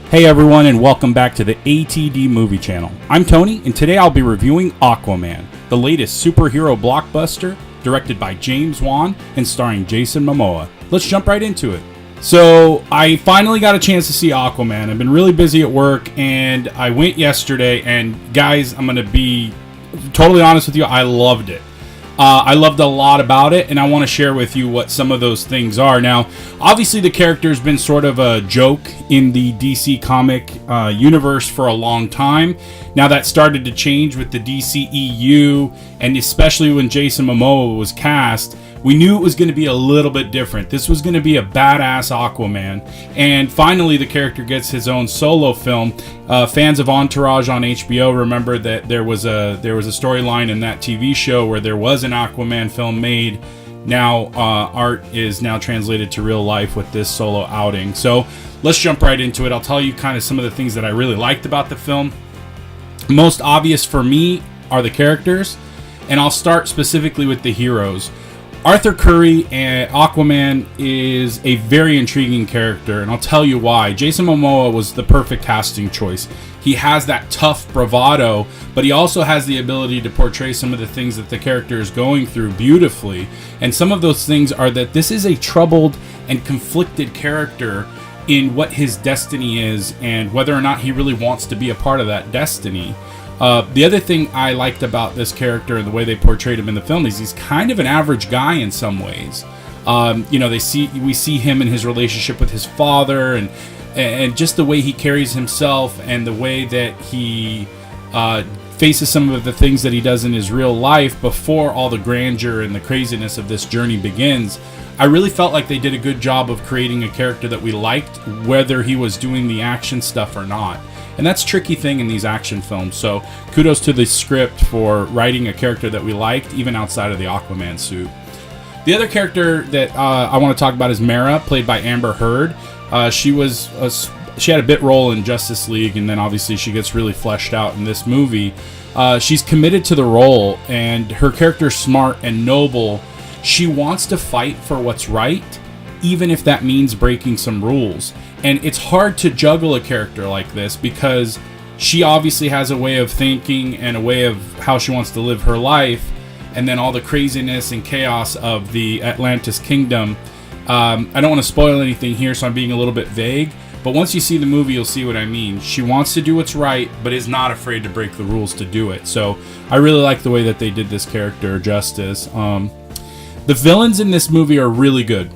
Hey everyone, and welcome back to the ATD Movie Channel. I'm Tony, and today I'll be reviewing Aquaman, the latest superhero blockbuster directed by James Wan and starring Jason Momoa. Let's jump right into it. So, I finally got a chance to see Aquaman. I've been really busy at work, and I went yesterday, and guys, I'm going to be totally honest with you, I loved it. I loved a lot about it, and I want to share with you what some of those things are. Now, obviously, the character's been sort of a joke in the DC comic universe for a long time. Now, that started to change with the DCEU, and especially when Jason Momoa was cast, we knew it was going to be a little bit different. This was going to be a badass Aquaman, and finally, the character gets his own solo film. Fans of Entourage on HBO remember that there was a storyline in that TV show where there was an Aquaman film made. Now art is now translated to real life with this solo outing. So let's jump right into it. I'll tell you kind of some of the things that I really liked about the film. Most obvious for me are the characters, and I'll start specifically with the heroes. Arthur Curry and Aquaman is a very intriguing character, and I'll tell you why. Jason Momoa was the perfect casting choice. He has that tough bravado, but he also has the ability to portray some of the things that the character is going through beautifully. And some of those things are that this is a troubled and conflicted character in what his destiny is and whether or not he really wants to be a part of that destiny. The other thing I liked about this character and the way they portrayed him in the film is he's kind of an average guy in some ways. We see him in his relationship with his father and just the way he carries himself and the way that he faces some of the things that he does in his real life before all the grandeur and the craziness of this journey begins. I really felt like they did a good job of creating a character that we liked, whether he was doing the action stuff or not. And that's a tricky thing in these action films. So kudos to the script for writing a character that we liked, even outside of the Aquaman suit. The other character that I want to talk about is Mera, played by Amber Heard. She had a bit role in Justice League, and then obviously she gets really fleshed out in this movie. She's committed to the role, and her character's smart and noble. She wants to fight for what's right, even if that means breaking some rules. And it's hard to juggle a character like this because she obviously has a way of thinking and a way of how she wants to live her life, and then all the craziness and chaos of the Atlantis kingdom. I don't want to spoil anything here, so I'm being a little bit vague, but once you see the movie, you'll see what I mean. She wants to do what's right, but is not afraid to break the rules to do it. So I really like the way that they did this character justice. The villains in this movie are really good.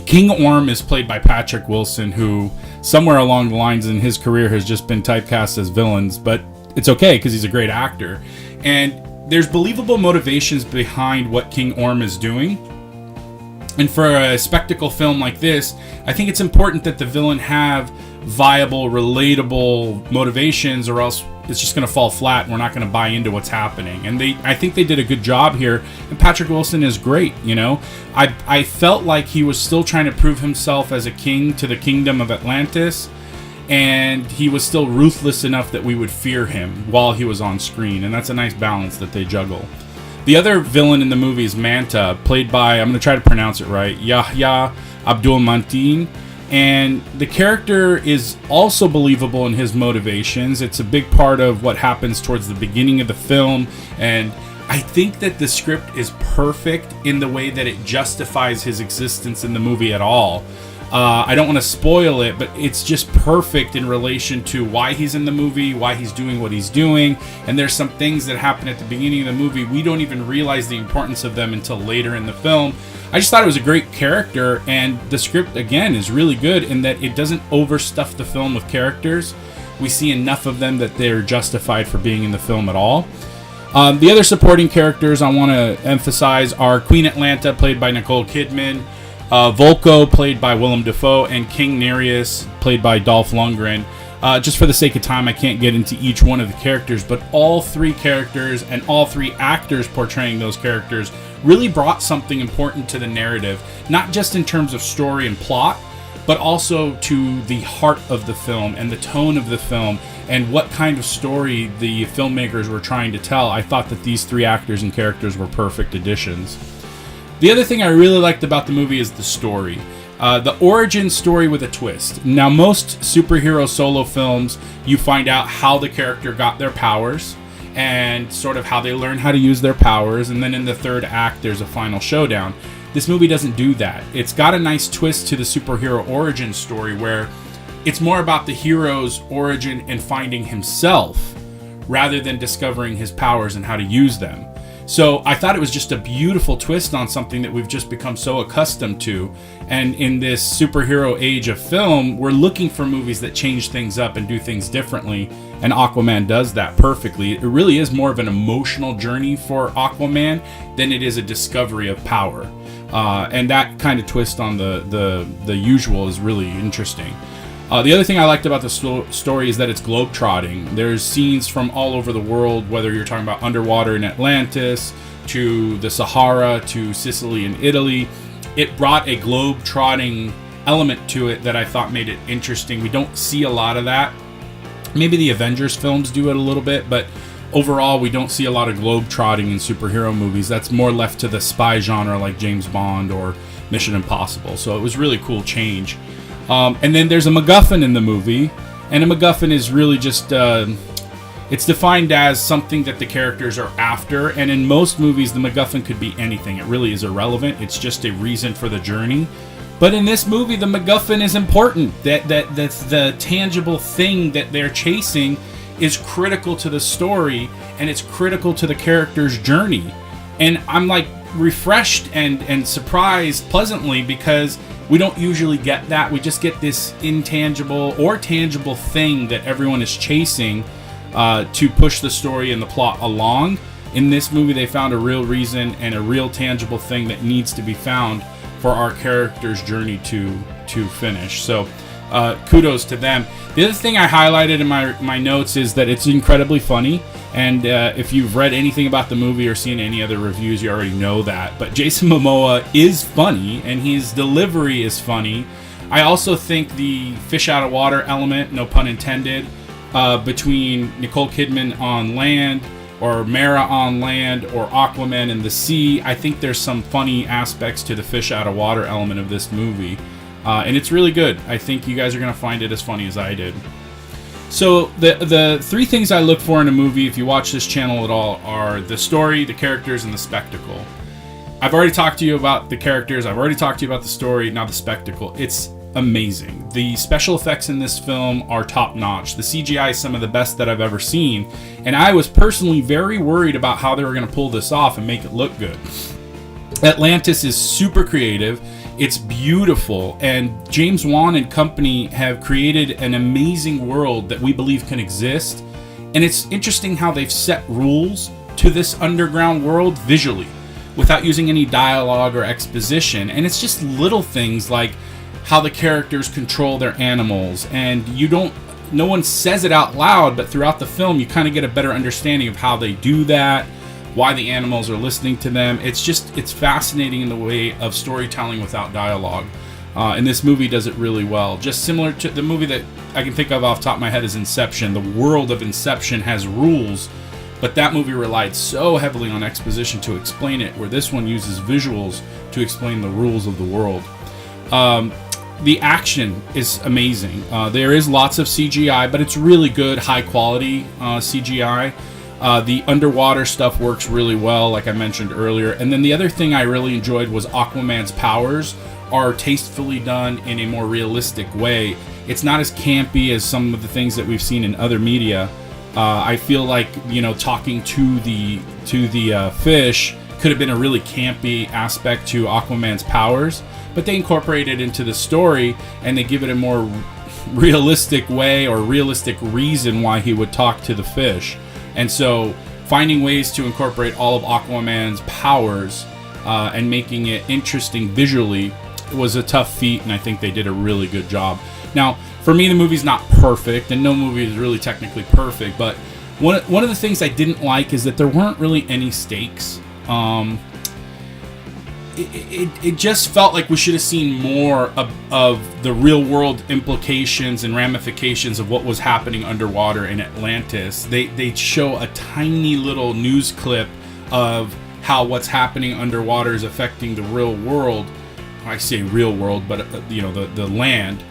King Orm is played by Patrick Wilson, who somewhere along the lines in his career has just been typecast as villains, but it's okay because he's a great actor. And there's believable motivations behind what King Orm is doing. And for a spectacle film like this, I think it's important that the villain have viable, relatable motivations, or else it's just going to fall flat and we're not going to buy into what's happening. And I think they did a good job here, and Patrick Wilson is great. I felt like he was still trying to prove himself as a king to the kingdom of Atlantis, and he was still ruthless enough that we would fear him while he was on screen, and that's a nice balance that they juggle. The other villain in the movie is Manta, played by, I'm going to try to pronounce it right, Yahya Abdul-Mateen. And the character is also believable in his motivations. It's a big part of what happens towards the beginning of the film. And I think that the script is perfect in the way that it justifies his existence in the movie at all. I don't want to spoil it, but it's just perfect in relation to why he's in the movie, why he's doing what he's doing. And there's some things that happen at the beginning of the movie. We don't even realize the importance of them until later in the film. I just thought it was a great character, and the script, again, is really good in that it doesn't overstuff the film with characters. We see enough of them that they're justified for being in the film at all. The other supporting characters I want to emphasize are Queen Atlanta, played by Nicole Kidman, Volko, played by Willem Dafoe, and King Nereus, played by Dolph Lundgren. Just for the sake of time, I can't get into each one of the characters, but all three characters and all three actors portraying those characters really brought something important to the narrative, not just in terms of story and plot, but also to the heart of the film and the tone of the film and what kind of story the filmmakers were trying to tell. I thought that these three actors and characters were perfect additions. The other thing I really liked about the movie is the story. The origin story with a twist. Now, most superhero solo films, you find out how the character got their powers and sort of how they learn how to use their powers, and then in the third act, there's a final showdown. This movie doesn't do that. It's got a nice twist to the superhero origin story where it's more about the hero's origin and finding himself rather than discovering his powers and how to use them. So I thought it was just a beautiful twist on something that we've just become so accustomed to. And in this superhero age of film, we're looking for movies that change things up and do things differently. And Aquaman does that perfectly. It really is more of an emotional journey for Aquaman than it is a discovery of power. And that kind of twist on the usual is really interesting. The other thing I liked about the story is that it's globetrotting. There's scenes from all over the world, whether you're talking about underwater in Atlantis, to the Sahara, to Sicily and Italy. It brought a globetrotting element to it that I thought made it interesting. We don't see a lot of that. Maybe the Avengers films do it a little bit, but overall we don't see a lot of globetrotting in superhero movies. That's more left to the spy genre like James Bond or Mission Impossible. So it was really cool change. And then there's a MacGuffin in the movie, and a MacGuffin is really just, it's defined as something that the characters are after, and in most movies the MacGuffin could be anything. It really is irrelevant. It's just a reason for the journey. But in this movie, the MacGuffin is important. That's the tangible thing that they're chasing is critical to the story, and it's critical to the character's journey. And I'm like refreshed and surprised pleasantly because we don't usually get that. We just get this intangible or tangible thing that everyone is chasing to push the story and the plot along. In this movie, they found a real reason and a real tangible thing that needs to be found for our character's journey to finish. So kudos to them. The other thing I highlighted in my notes is that it's incredibly funny. And if you've read anything about the movie or seen any other reviews, you already know that. But Jason Momoa is funny, and his delivery is funny. I also think the fish out of water element, no pun intended, between Nicole Kidman on land, or Mera on land, or Aquaman in the sea, I think there's some funny aspects to the fish out of water element of this movie. And it's really good. I think you guys are going to find it as funny as I did. So the three things I look for in a movie, if you watch this channel at all, are the story, the characters, and the spectacle. I've already talked to you about the characters. I've already talked to you about the story. Now the spectacle. It's amazing. The special effects in this film are top-notch. The CGI is some of the best that I've ever seen. And I was personally very worried about how they were going to pull this off and make it look good. Atlantis is super creative. It's beautiful, and James Wan and company have created an amazing world that we believe can exist. And it's interesting how they've set rules to this underground world visually without using any dialogue or exposition. And it's just little things like how the characters control their animals, and no one says it out loud, but throughout the film you kind of get a better understanding of how they do that, why the animals are listening to them. It's fascinating in the way of storytelling without dialogue. And this movie does it really well. Just similar to the movie that I can think of off the top of my head is Inception. The world of Inception has rules, but that movie relied so heavily on exposition to explain it, where this one uses visuals to explain the rules of the world. The action is amazing. There is lots of CGI, but it's really good, high quality CGI. The underwater stuff works really well, like I mentioned earlier. And then the other thing I really enjoyed was Aquaman's powers are tastefully done in a more realistic way. It's not as campy as some of the things that we've seen in other media. I feel like, talking to the fish could have been a really campy aspect to Aquaman's powers, but they incorporate it into the story and they give it a more realistic way or realistic reason why he would talk to the fish. And so finding ways to incorporate all of Aquaman's powers and making it interesting visually was a tough feat, and I think they did a really good job. Now, for me, the movie's not perfect, and no movie is really technically perfect, but one of the things I didn't like is that there weren't really any stakes. It just felt like we should have seen more of the real world implications and ramifications of what was happening underwater in Atlantis. They show a tiny little news clip of how what's happening underwater is affecting the real world, I say real world, but you know, the land.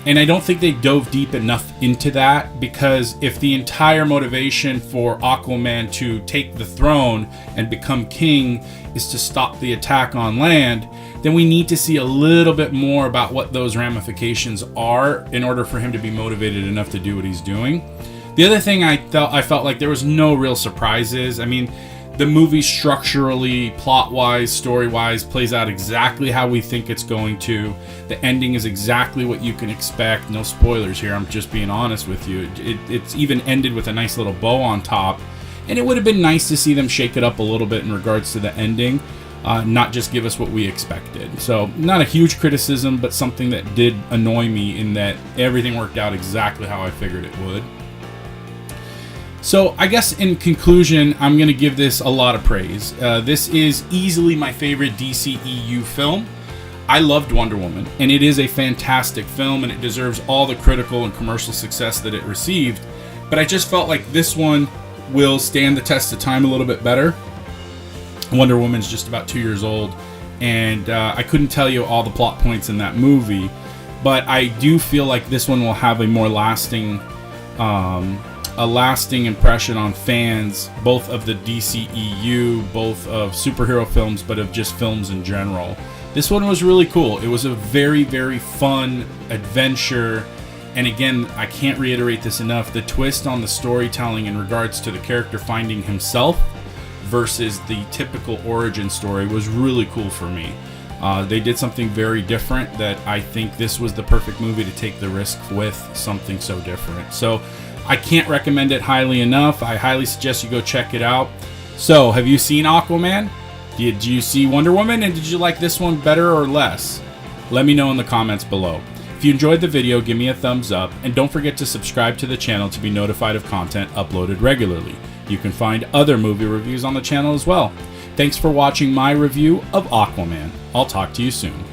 And I don't think they dove deep enough into that, because if the entire motivation for Aquaman to take the throne and become king is to stop the attack on land, then we need to see a little bit more about what those ramifications are in order for him to be motivated enough to do what he's doing. The other thing I felt like there was no real surprises. I mean, the movie structurally, plot-wise, story-wise, plays out exactly how we think it's going to. The ending is exactly what you can expect. No spoilers here, I'm just being honest with you. It's even ended with a nice little bow on top. And it would have been nice to see them shake it up a little bit in regards to the ending, not just give us what we expected. So, not a huge criticism, but something that did annoy me in that everything worked out exactly how I figured it would. So I guess in conclusion, I'm going to give this a lot of praise. This is easily my favorite DCEU film. I loved Wonder Woman, and it is a fantastic film, and it deserves all the critical and commercial success that it received. But I just felt like this one will stand the test of time a little bit better. Wonder Woman's just about 2 years old, and I couldn't tell you all the plot points in that movie, but I do feel like this one will have a more lasting impression on fans, both of the DCEU, both of superhero films, but of just films in general. This one was really cool. It was a very, very fun adventure. And again, I can't reiterate this enough, the twist on the storytelling in regards to the character finding himself versus the typical origin story was really cool for me. They did something very different that I think this was the perfect movie to take the risk with, something so different. So I can't recommend it highly enough. I highly suggest you go check it out. So, have you seen Aquaman? Did you see Wonder Woman? And did you like this one better or less? Let me know in the comments below. If you enjoyed the video, give me a thumbs up. And don't forget to subscribe to the channel to be notified of content uploaded regularly. You can find other movie reviews on the channel as well. Thanks for watching my review of Aquaman. I'll talk to you soon.